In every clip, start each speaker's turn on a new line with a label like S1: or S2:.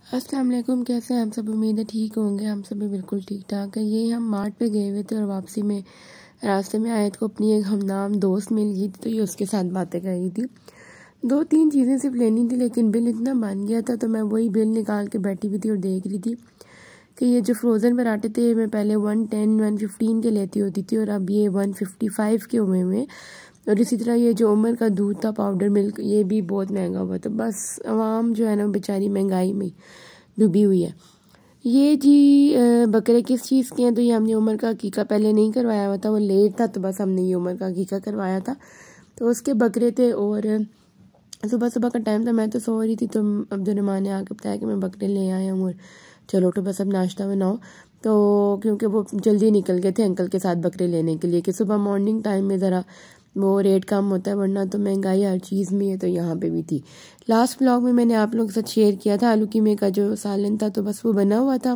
S1: अस्सलाम वालेकुम। कैसे हैं हम सब? उम्मीद है ठीक होंगे। हम सब भी बिल्कुल ठीक ठाक है। ये हम मार्ट पे गए हुए थे और वापसी में रास्ते में आयत को अपनी एक हमनाम दोस्त मिल गई थी, तो ये उसके साथ बातें कर रही थी। 2-3 चीज़ें सिर्फ लेनी थी, लेकिन बिल इतना बन गया था तो मैं वही बिल निकाल के बैठी हुई थी और देख रही थी कि ये जो फ्रोज़न पराठे थे मैं पहले 110-115 के लेती होती थी और अब ये 155 के हुए हुए। और इसी तरह ये जो उमर का दूध था, पाउडर मिल्क, ये भी बहुत महंगा हुआ था। बस आवाम जो है ना बेचारी महंगाई में डूबी हुई है। ये जी बकरे किस चीज़ के हैं? तो ये हमने उमर का हकीका पहले नहीं करवाया हुआ था, वो लेट था तो बस हमने ये उमर का हकीका करवाया था, तो उसके बकरे थे। और सुबह सुबह का टाइम था, मैं तो सो रही थी, तो अब्दुर्रहमान ने आके बताया कि मैं बकरे ले आया हूँ और चलो तो बस अब नाश्ता बनाओ। तो क्योंकि वो जल्दी निकल गए थे अंकल के साथ बकरे लेने के लिए कि सुबह मॉर्निंग टाइम में ज़रा वो रेट कम होता है, वरना तो महंगाई हर चीज़ में है, तो यहाँ पे भी थी। लास्ट व्लॉग में मैंने आप लोगों के साथ शेयर किया था आलू कीमे का जो सालन था, तो बस वो बना हुआ था,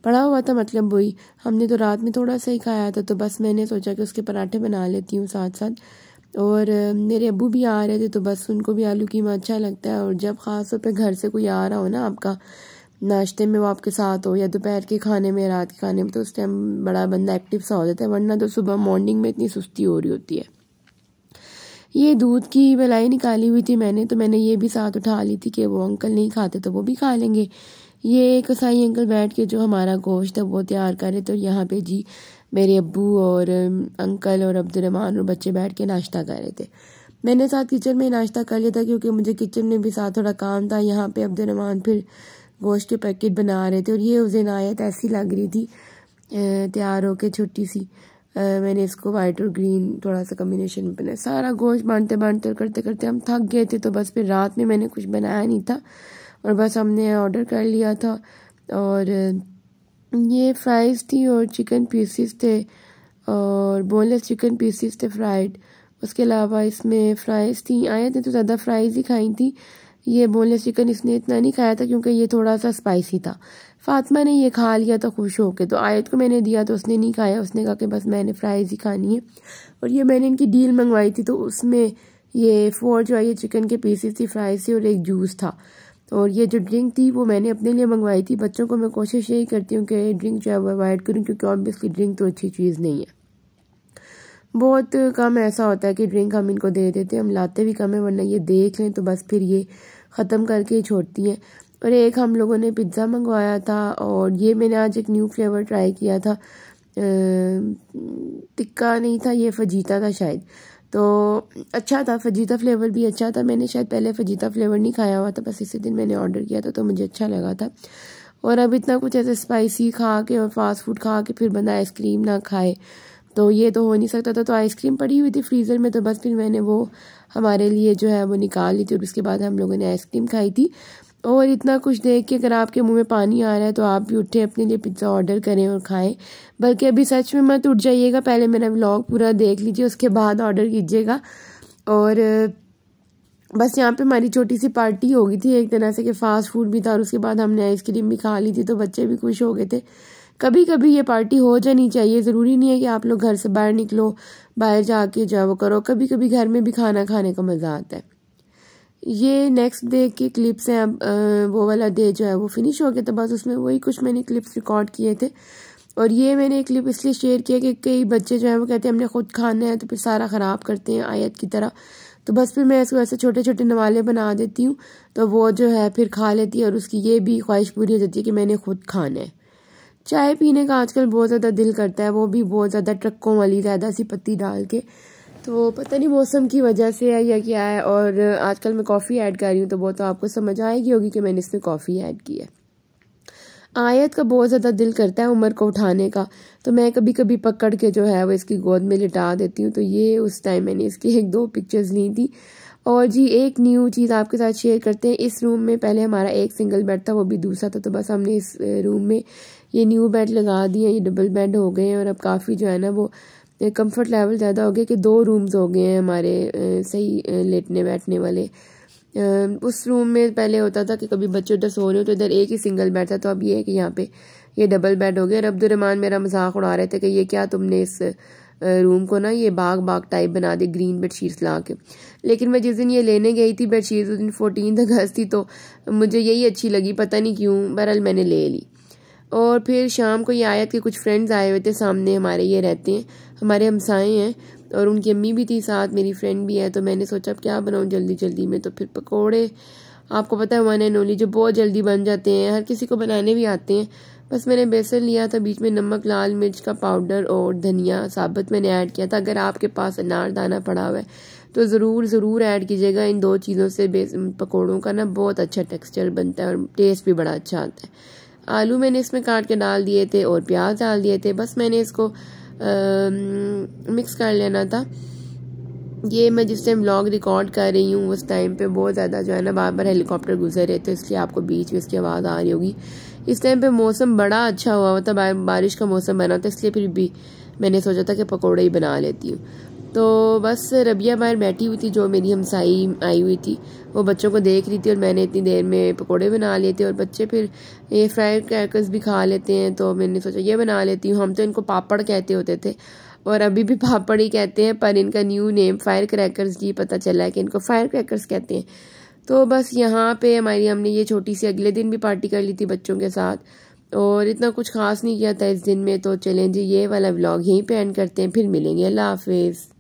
S1: पड़ा हुआ था, मतलब वही हमने तो रात में थोड़ा सा ही खाया था, तो बस मैंने सोचा कि उसके पराठे बना लेती हूँ साथ साथ। और मेरे अब्बू भी आ रहे थे, तो बस उनको भी आलू कीमा अच्छा लगता है। और जब ख़ास तौर पे घर से कोई आ रहा हो ना आपका, नाश्ते में वो आपके साथ हो या दोपहर के खाने में, रात के खाने में, तो उस टाइम बड़ा बंदा एक्टिव सा हो जाता है, वरना तो सुबह मॉर्निंग में इतनी सुस्ती हो रही होती है। ये दूध की मलाई निकाली हुई थी मैंने, तो मैंने ये भी साथ उठा ली थी कि वो अंकल नहीं खाते तो वो भी खा लेंगे। ये कसाई अंकल बैठ के जो हमारा गोश्त है वो तैयार करे, तो यहाँ पे जी मेरे अब्बू और अंकल और अब्दुर्रहमान और बच्चे बैठ के नाश्ता कर रहे थे। मैंने साथ किचन में नाश्ता कर लिया था क्योंकि मुझे किचन में भी साथ थोड़ा काम था। यहाँ पे अब्दुर्रहमान फिर गोश्त के पैकेट बना रहे थे और ये उस दिन आयत ऐसी लग रही थी तैयार होके छोटी सी। मैंने इसको वाइट और ग्रीन थोड़ा सा कम्बिनेशन में बनाया। सारा गोश्त बांटते बांटते और करते करते हम थक गए थे, तो बस फिर रात में मैंने कुछ बनाया नहीं था और बस हमने ऑर्डर कर लिया था। और ये फ्राइज़ थी और चिकन पीसीस थे और बोनलेस चिकन पीसीस थे फ्राइड। उसके अलावा इसमें फ्राइज़ थी। आयत ने तो ज़्यादा फ्राइज़ ही खाई थी, ये बोनलेस चिकन इसने इतना नहीं खाया था क्योंकि ये थोड़ा सा स्पाइसी था। फातिमा ने ये खा लिया था खुश होके, तो आयत को मैंने दिया तो उसने नहीं खाया, उसने कहा कि बस मैंने फ्राइज़ ही खानी है। और ये मैंने इनकी डील मंगवाई थी, तो उसमें ये 4 जो है ये चिकन के पीसेस थी, फ्राइज़ थी और एक जूस था। और ये जो ड्रिंक थी वो मैंने अपने लिए मंगवाई थी। बच्चों को मैं कोशिश यही करती हूँ कि ड्रिंक जो है वो अवॉइड करूँ, क्योंकि ऑब्वियसली ड्रिंक तो अच्छी चीज़ नहीं है। बहुत कम ऐसा होता है कि ड्रिंक हम इनको दे देते हैं, हम लाते भी कम है, वरना ये देख लें तो बस फिर ये ख़त्म करके ही छोड़ती हैं। और एक हम लोगों ने पिज़्ज़ा मंगवाया था और ये मैंने आज एक न्यू फ्लेवर ट्राई किया था। टिक्का नहीं था, ये फजीता था शायद, तो अच्छा था। फजीता फ्लेवर भी अच्छा था। मैंने शायद पहले फजीता फ्लेवर नहीं खाया हुआ था, बस इसी दिन मैंने ऑर्डर किया था तो मुझे अच्छा लगा था। और अब इतना कुछ ऐसे स्पाइसी खा के और फास्ट फूड खा के फिर बंदा आइसक्रीम ना खाए तो ये तो हो नहीं सकता था। तो आइसक्रीम पड़ी हुई थी फ्रीज़र में, तो बस फिर मैंने वो हमारे लिए जो है वो निकाल ली थी और उसके बाद हम लोगों ने आइसक्रीम खाई थी। और इतना कुछ देख के अगर आपके मुंह में पानी आ रहा है तो आप भी उठे अपने लिए पिज़्ज़ा ऑर्डर करें और खाएं। बल्कि अभी सच में मत उठ जाइएगा, पहले मेरा व्लॉग पूरा देख लीजिए, उसके बाद ऑर्डर कीजिएगा। और बस यहाँ पे हमारी छोटी सी पार्टी हो गई थी एक तरह से कि फ़ास्ट फूड भी था और उसके बाद हमने आइसक्रीम भी खा ली थी, तो बच्चे भी खुश हो गए थे। कभी कभी ये पार्टी हो जानी चाहिए, ज़रूरी नहीं है कि आप लोग घर से बाहर निकलो, बाहर जाके जो वो करो। कभी कभी घर में भी खाना खाने का मज़ा आता है। ये नेक्स्ट डे के क्लिप्स हैं। अब वो वाला डे जो है वो फिनिश हो गया, तो बस उसमें वही कुछ मैंने क्लिप्स रिकॉर्ड किए थे। और ये मैंने एक क्लिप इसलिए शेयर किया कि कई बच्चे जो है वो कहते हैं हमने खुद खाना है, तो फिर सारा ख़राब करते हैं आयत की तरह। तो बस फिर मैं इसको ऐसे छोटे छोटे नवाले बना देती हूँ, तो वो जो है फिर खा लेती है और उसकी ये भी ख्वाहिश पूरी हो जाती है कि मैंने खुद खाना है। चाय पीने का आजकल बहुत ज़्यादा दिल करता है, वो भी बहुत ज़्यादा ट्रकों वाली ज़्यादा सी पत्ती डाल के। तो पता नहीं मौसम की वजह से है या क्या है। और आजकल मैं कॉफ़ी ऐड कर रही हूँ, तो वो तो आपको समझ आएगी होगी कि मैंने इसमें कॉफ़ी ऐड की है। आयत का बहुत ज़्यादा दिल करता है उमर को उठाने का, तो मैं कभी कभी पकड़ के जो है वो इसकी गोद में लिटा देती हूँ। तो ये उस टाइम मैंने इसकी 1-2 पिक्चर्स ली थी। और जी एक न्यू चीज़ आपके साथ शेयर करते हैं। इस रूम में पहले हमारा एक सिंगल बेड था, वो भी दूसरा था, तो बस हमने इस रूम में ये न्यू बेड लगा दिए, ये डबल बेड हो गए हैं और अब काफ़ी जो है ना वो कंफर्ट लेवल ज़्यादा हो गया कि 2 रूम्स हो गए हैं हमारे सही लेटने बैठने वाले। उस रूम में पहले होता था कि कभी बच्चे उधर सो रहे हो तो इधर एक ही सिंगल बेड था, तो अब ये है कि यहाँ पे ये डबल बेड हो गया। और अब्दुर्रहमान मेरा मजाक उड़ा रहे थे कि ये क्या तुमने इस रूम को ना ये बाग बाग टाइप बना दे ग्रीन बेडशीट्स ला के। लेकिन मैं जिस दिन ये लेने गई थी बेडशीट्स उस दिन 14 अगस्त थी, तो मुझे यही अच्छी लगी, पता नहीं क्यों, बहरहाल मैंने ले ली। और फिर शाम को ये आयत के कुछ फ्रेंड्स आए हुए थे, सामने हमारे ये रहते हैं, हमारे हमसाए हैं, और उनकी अम्मी भी थी साथ, मेरी फ्रेंड भी है। तो मैंने सोचा अब क्या बनाऊँ जल्दी जल्दी में, तो फिर पकोड़े, आपको पता है वन एंड ओनली जो बहुत जल्दी बन जाते हैं, हर किसी को बनाने भी आते हैं। बस मैंने बेसन लिया था, बीच में नमक, लाल मिर्च का पाउडर और धनिया साबुत मैंने ऐड किया था। अगर आपके पास अनारदाना पड़ा हुआ है तो ज़रूर ऐड कीजिएगा। इन दो चीज़ों से पकौड़ों का ना बहुत अच्छा टेक्सचर बनता है और टेस्ट भी बड़ा अच्छा आता है। आलू मैंने इसमें काट के डाल दिए थे और प्याज डाल दिए थे। बस मैंने इसको मिक्स कर लेना था। ये मैं जिस टाइम व्लॉग रिकॉर्ड कर रही हूँ उस टाइम पे बहुत ज़्यादा जो है ना बार बार हेलीकॉप्टर गुजर रहे थे, इसलिए आपको बीच में इसकी आवाज़ आ रही होगी। इस टाइम पे मौसम बड़ा अच्छा हुआ था, बारिश का मौसम बना था, इसलिए फिर भी मैंने सोचा था कि पकौड़े ही बना लेती हूँ। तो बस रबिया बाहर बैठी हुई थी, जो मेरी हमसाई आई हुई थी, वो बच्चों को देख रही थी और मैंने इतनी देर में पकोड़े बना लिए थे। और बच्चे फिर ये फ्राइड क्रैकर्स भी खा लेते हैं, तो मैंने सोचा ये बना लेती हूँ। हम तो इनको पापड़ कहते होते थे और अभी भी पापड़ ही कहते हैं, पर इनका न्यू नेम फायर क्रैकर्स जी पता चला है कि इनको फायर क्रैकर्स कहते हैं। तो बस यहाँ पे हमने ये छोटी सी अगले दिन भी पार्टी कर ली थी बच्चों के साथ, और इतना कुछ खास नहीं किया था इस दिन में। तो चलें जी, ये वाला व्लॉग यहीं पे एंड करते हैं, फिर मिलेंगे, अल्लाह हाफिज़।